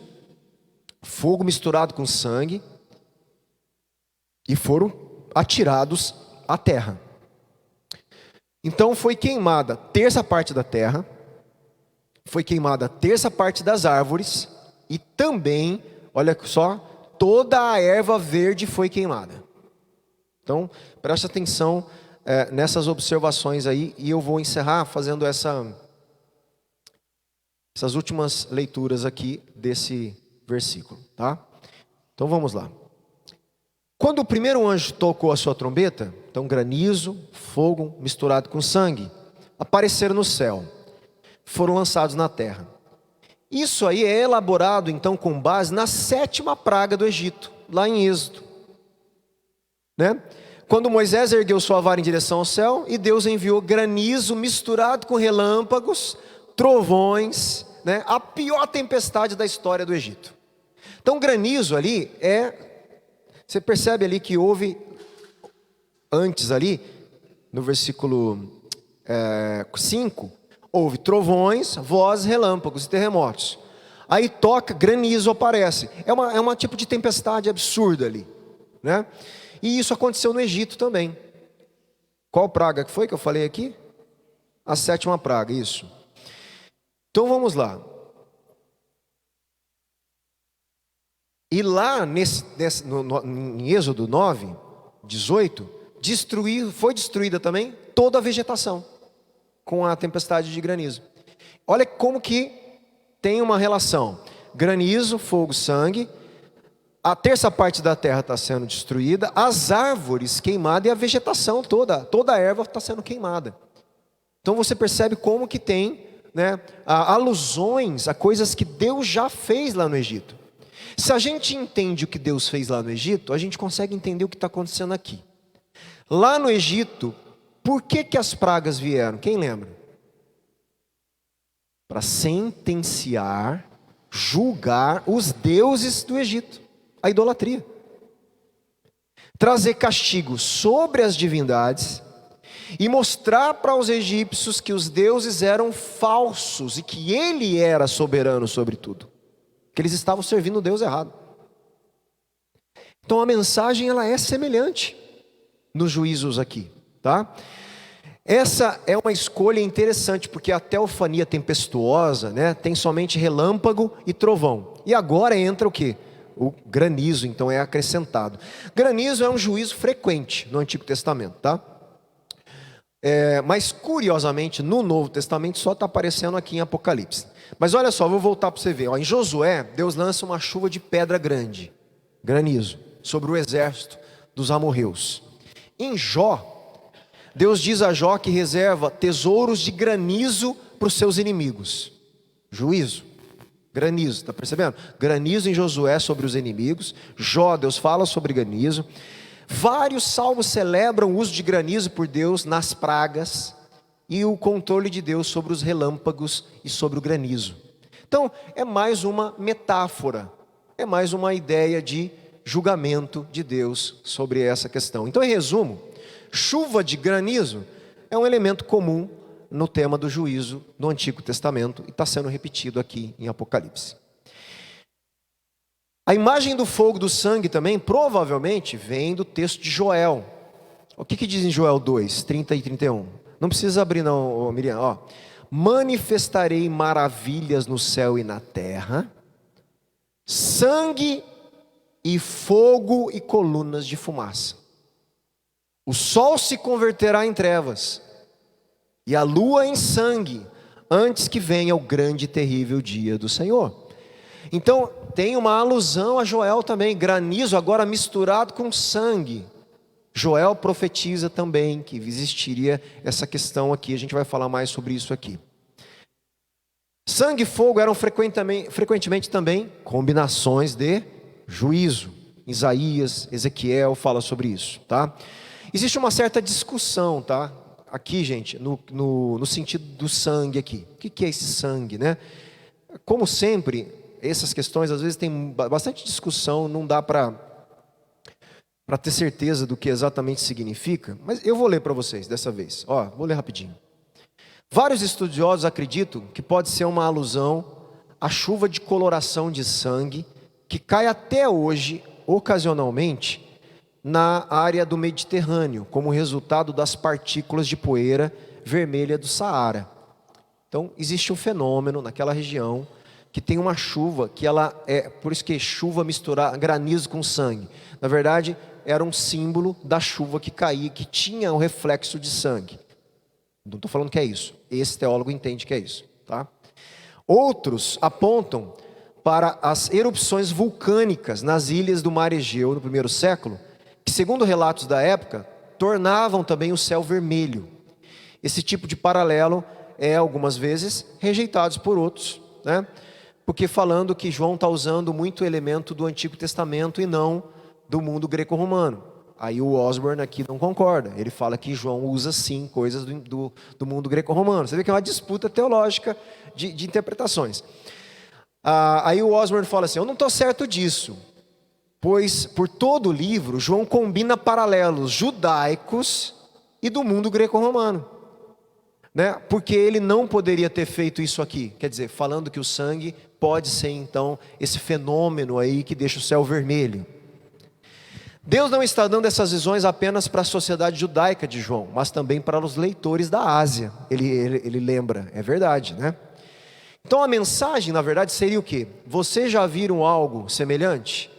fogo misturado com sangue, e foram atirados à terra. Então foi queimada 1/3 parte da terra, foi queimada 1/3 parte das árvores, e também, olha só, toda a erva verde foi queimada. Então, preste atenção nessas observações aí, e eu vou encerrar fazendo essas últimas leituras aqui desse versículo, tá? Então vamos lá. Quando o primeiro anjo tocou a sua trombeta, então granizo, fogo misturado com sangue, apareceram no céu, foram lançados na terra. Isso aí é elaborado então com base na 7ª praga do Egito, lá em Êxodo. Quando Moisés ergueu sua vara em direção ao céu, e Deus enviou granizo misturado com relâmpagos, trovões, a pior tempestade da história do Egito. Então granizo ali você percebe ali que houve, antes ali, no versículo 5, houve trovões, vozes, relâmpagos e terremotos. Aí toca, granizo aparece. É uma tipo de tempestade absurda ali, E isso aconteceu no Egito também. Qual praga que foi que eu falei aqui? A 7ª praga, isso. Então vamos lá. E lá em Êxodo 9, 18, foi destruída também toda a vegetação com a tempestade de granizo. Olha como que tem uma relação. Granizo, fogo, sangue. A 1/3 parte da terra está sendo destruída, as árvores queimadas e a vegetação toda a erva está sendo queimada. Então você percebe como que tem alusões a coisas que Deus já fez lá no Egito. Se a gente entende o que Deus fez lá no Egito, a gente consegue entender o que está acontecendo aqui. Lá no Egito, por que as pragas vieram? Quem lembra? Para sentenciar, julgar os deuses do Egito. A idolatria. Trazer castigo sobre as divindades e mostrar para os egípcios que os deuses eram falsos e que ele era soberano sobre tudo. Que eles estavam servindo o Deus errado. Então a mensagem ela é semelhante nos juízos aqui, tá? Essa é uma escolha interessante, porque a teofania tempestuosa, tem somente relâmpago e trovão. E agora entra o quê? O granizo, então é acrescentado. Granizo é um juízo frequente no Antigo Testamento, tá? Mas curiosamente no Novo Testamento só está aparecendo aqui em Apocalipse. Mas olha só, vou voltar para você ver. Em Josué, Deus lança uma chuva de pedra grande. granizo, sobre o exército dos amorreus. Em Jó, Deus diz a Jó que reserva tesouros de granizo para os seus inimigos. Juízo, granizo, está percebendo? Granizo em Josué sobre os inimigos. Jó, Deus fala sobre granizo. Vários salmos celebram o uso de granizo por Deus nas pragas e o controle de Deus sobre os relâmpagos e sobre o granizo. Então, é mais uma metáfora, é mais uma ideia de julgamento de Deus sobre essa questão. Então, em resumo, chuva de granizo é um elemento comum no tema do juízo no Antigo Testamento e está sendo repetido aqui em Apocalipse. A imagem do fogo, do sangue também provavelmente vem do texto de Joel. O que diz em Joel 2, 30 e 31? Não precisa abrir não, Miriam. Ó, manifestarei maravilhas no céu e na terra, sangue e fogo e colunas de fumaça. O sol se converterá em trevas e a lua em sangue, antes que venha o grande e terrível dia do Senhor. Então, tem uma alusão a Joel também, granizo agora misturado com sangue. Joel profetiza também que existiria essa questão aqui, a gente vai falar mais sobre isso aqui. Sangue e fogo eram frequentemente também combinações de juízo. Isaías, Ezequiel fala sobre isso, tá? Existe uma certa discussão, tá? Aqui, gente, no sentido do sangue aqui. O que é esse sangue, né? Como sempre, essas questões às vezes tem bastante discussão, não dá para ter certeza do que exatamente significa, mas eu vou ler para vocês dessa vez. Ó, vou ler rapidinho. Vários estudiosos acreditam que pode ser uma alusão à chuva de coloração de sangue que cai até hoje, ocasionalmente, na área do Mediterrâneo, como resultado das partículas de poeira vermelha do Saara. Então, existe um fenômeno naquela região que tem uma chuva, que ela é, por isso que chuva misturar granizo com sangue. Na verdade, era um símbolo da chuva que caía, que tinha um reflexo de sangue. Não estou falando que é isso. Esse teólogo entende que é isso, tá? Outros apontam para as erupções vulcânicas nas ilhas do Mar Egeu no primeiro século, que, segundo relatos da época, tornavam também o céu vermelho. Esse tipo de paralelo é, algumas vezes, rejeitado por outros, né? Porque falando que João está usando muito elemento do Antigo Testamento e não do mundo greco-romano. Aí o Osborne aqui não concorda. Ele fala que João usa sim coisas do mundo greco-romano. Você vê que é uma disputa teológica de interpretações. Aí o Osborne fala assim, eu não estou certo disso, pois por todo o livro João combina paralelos judaicos e do mundo greco-romano, né? Porque ele não poderia ter feito isso aqui. Quer dizer, falando que o sangue pode ser então esse fenômeno aí que deixa o céu vermelho. Deus não está dando essas visões apenas para a sociedade judaica de João, mas também para os leitores da Ásia. Ele lembra, é verdade, né? Então a mensagem, na verdade, seria o quê? Vocês já viram algo semelhante?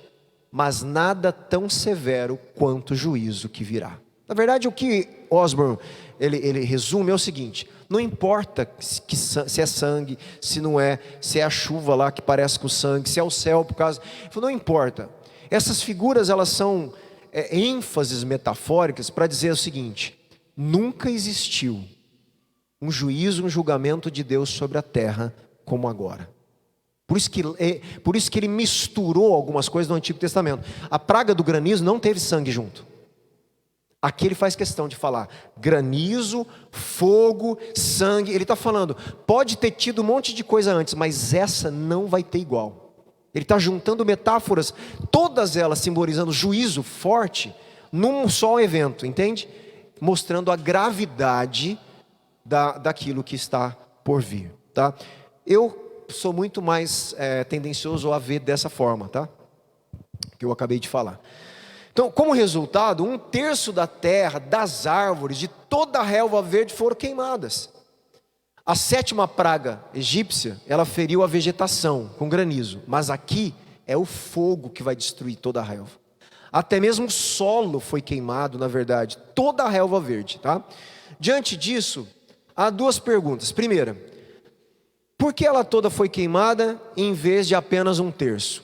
Mas nada tão severo quanto o juízo que virá. Na verdade, o que Osborne ele resume é o seguinte: não importa se é sangue, se não é, se é a chuva lá que parece com sangue, se é o céu por causa... Não importa. Essas figuras, elas são ênfases metafóricas para dizer o seguinte: nunca existiu um juízo, um julgamento de Deus sobre a terra como agora. Por isso que ele misturou algumas coisas no Antigo Testamento. A praga do granizo não teve sangue junto. Aqui ele faz questão de falar granizo, fogo, sangue. Ele está falando, pode ter tido um monte de coisa antes, mas essa não vai ter igual. Ele está juntando metáforas, todas elas simbolizando juízo forte, num só evento, entende? Mostrando a gravidade daquilo que está por vir, tá? Eu sou muito mais tendencioso a ver dessa forma, tá? Que eu acabei de falar. Então, como resultado, 1/3 da terra, das árvores, de toda a relva verde foram queimadas. A 7ª praga egípcia, ela feriu a vegetação com granizo, mas aqui é o fogo que vai destruir toda a relva. Até mesmo o solo foi queimado, na verdade, toda a relva verde, tá? Diante disso, há 2 perguntas. Primeira, por que ela toda foi queimada em vez de apenas 1/3?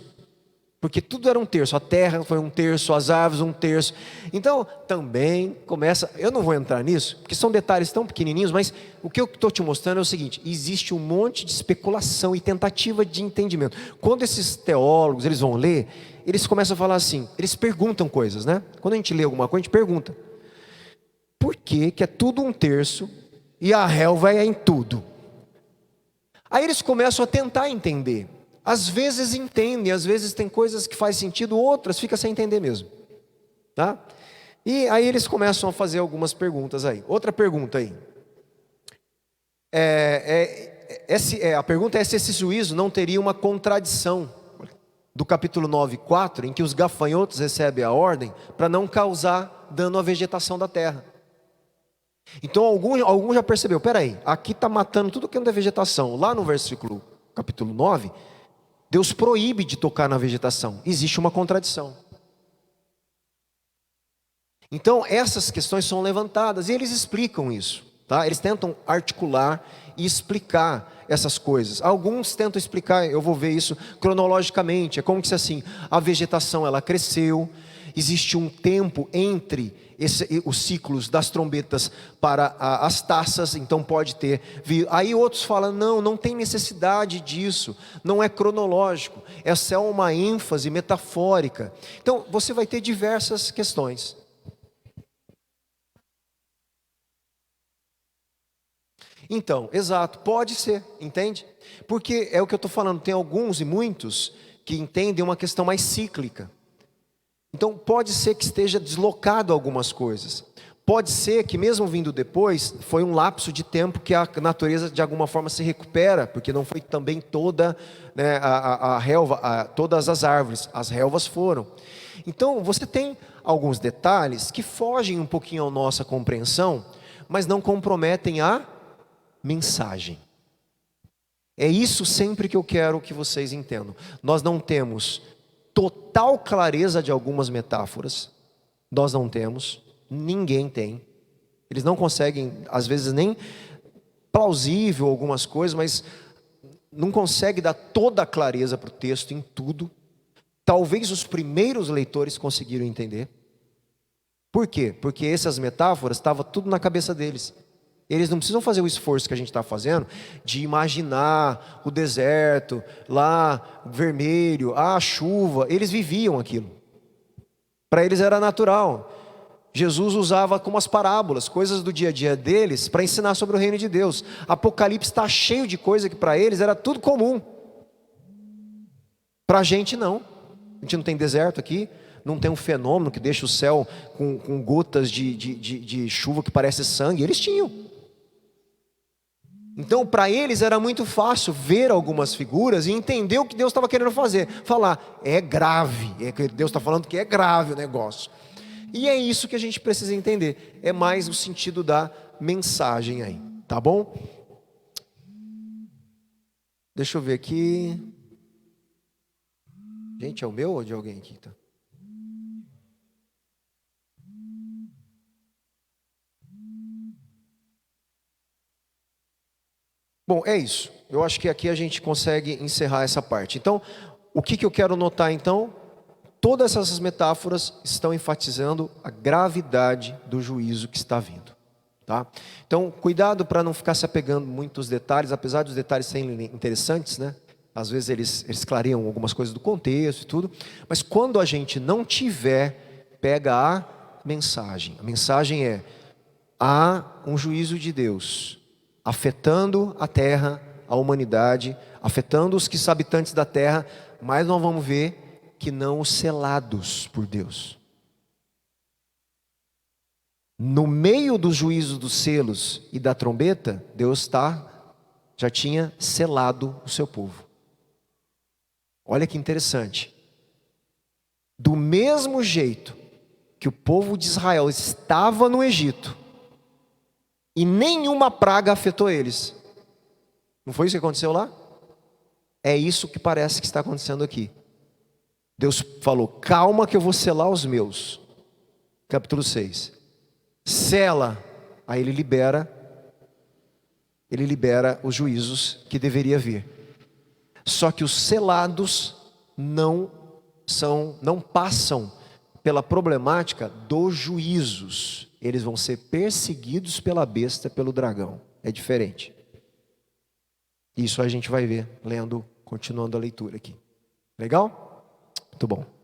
Porque tudo era um terço, a terra foi um terço, as árvores um terço. Então, também começa, eu não vou entrar nisso, porque são detalhes tão pequenininhos, mas o que eu estou te mostrando é o seguinte: existe um monte de especulação e tentativa de entendimento. Quando esses teólogos, eles vão ler, eles começam a falar assim, eles perguntam coisas, né? Quando a gente lê alguma coisa, a gente pergunta: por que que é tudo um terço e a relva é em tudo? Aí eles começam a tentar entender. Às vezes entendem, às vezes tem coisas que faz sentido, outras fica sem entender mesmo, tá? E aí eles começam a fazer algumas perguntas aí. Outra pergunta aí. A pergunta é se esse juízo não teria uma contradição do capítulo 9:4, em que os gafanhotos recebem a ordem para não causar dano à vegetação da terra. Então algum já percebeu, peraí, aqui está matando tudo que é da vegetação. Lá no capítulo 9, Deus proíbe de tocar na vegetação. Existe uma contradição. Então essas questões são levantadas e eles explicam isso, tá? Eles tentam articular e explicar essas coisas. Alguns tentam explicar, eu vou ver isso cronologicamente. É como se assim, a vegetação ela cresceu, existe um tempo entre os ciclos das trombetas para as taças, então pode ter. Aí outros falam, não tem necessidade disso, não é cronológico, essa é uma ênfase metafórica. Então você vai ter diversas questões. Então, exato, pode ser, entende? Porque é o que eu estou falando, tem alguns e muitos que entendem uma questão mais cíclica. Então pode ser que esteja deslocado algumas coisas. Pode ser que mesmo vindo depois, foi um lapso de tempo que a natureza de alguma forma se recupera, porque não foi também toda, né, a relva, todas as árvores, as relvas foram. Então você tem alguns detalhes que fogem um pouquinho à nossa compreensão, mas não comprometem a mensagem. É isso sempre que eu quero que vocês entendam. Nós não temos total clareza de algumas metáforas, nós não temos, ninguém tem. Eles não conseguem, às vezes nem plausível algumas coisas, mas não consegue dar toda a clareza para o texto em tudo. Talvez os primeiros leitores conseguiram entender. Por quê? Porque essas metáforas estavam tudo na cabeça deles. Eles não precisam fazer o esforço que a gente está fazendo de imaginar o deserto, lá, vermelho, a chuva. Eles viviam aquilo. Para eles era natural. Jesus usava como as parábolas, coisas do dia a dia deles, para ensinar sobre o reino de Deus. Apocalipse está cheio de coisa que para eles era tudo comum. Para a gente não. A gente não tem deserto aqui. Não tem um fenômeno que deixa o céu com gotas de chuva que parece sangue. Eles tinham. Então para eles era muito fácil ver algumas figuras e entender o que Deus estava querendo fazer. Falar, é grave, Deus está falando que é grave o negócio. E é isso que a gente precisa entender. É mais o sentido da mensagem aí, tá bom? Deixa eu ver aqui. Gente, é o meu ou de alguém aqui? Tá? Bom, é isso. Eu acho que aqui a gente consegue encerrar essa parte. Então, o que eu quero notar então? Todas essas metáforas estão enfatizando a gravidade do juízo que está vindo. Tá? Então, cuidado para não ficar se apegando muito aos detalhes, apesar dos detalhes serem interessantes, né? Às vezes eles clareiam algumas coisas do contexto e tudo. Mas quando a gente não tiver, pega a mensagem. A mensagem é, há um juízo de Deus afetando a terra, a humanidade, afetando os que são habitantes da terra, mas nós vamos ver que não os selados por Deus. No meio dos juízos dos selos e da trombeta, Deus já tinha selado o seu povo. Olha que interessante. Do mesmo jeito que o povo de Israel estava no Egito, e nenhuma praga afetou eles. Não foi isso que aconteceu lá? É isso que parece que está acontecendo aqui. Deus falou, calma que eu vou selar os meus. Capítulo 6. Sela. Aí ele libera os juízos que deveria vir. Só que os selados não não passam pela problemática dos juízos. Eles vão ser perseguidos pela besta, pelo dragão. É diferente. Isso a gente vai ver lendo, continuando a leitura aqui. Legal? Muito bom.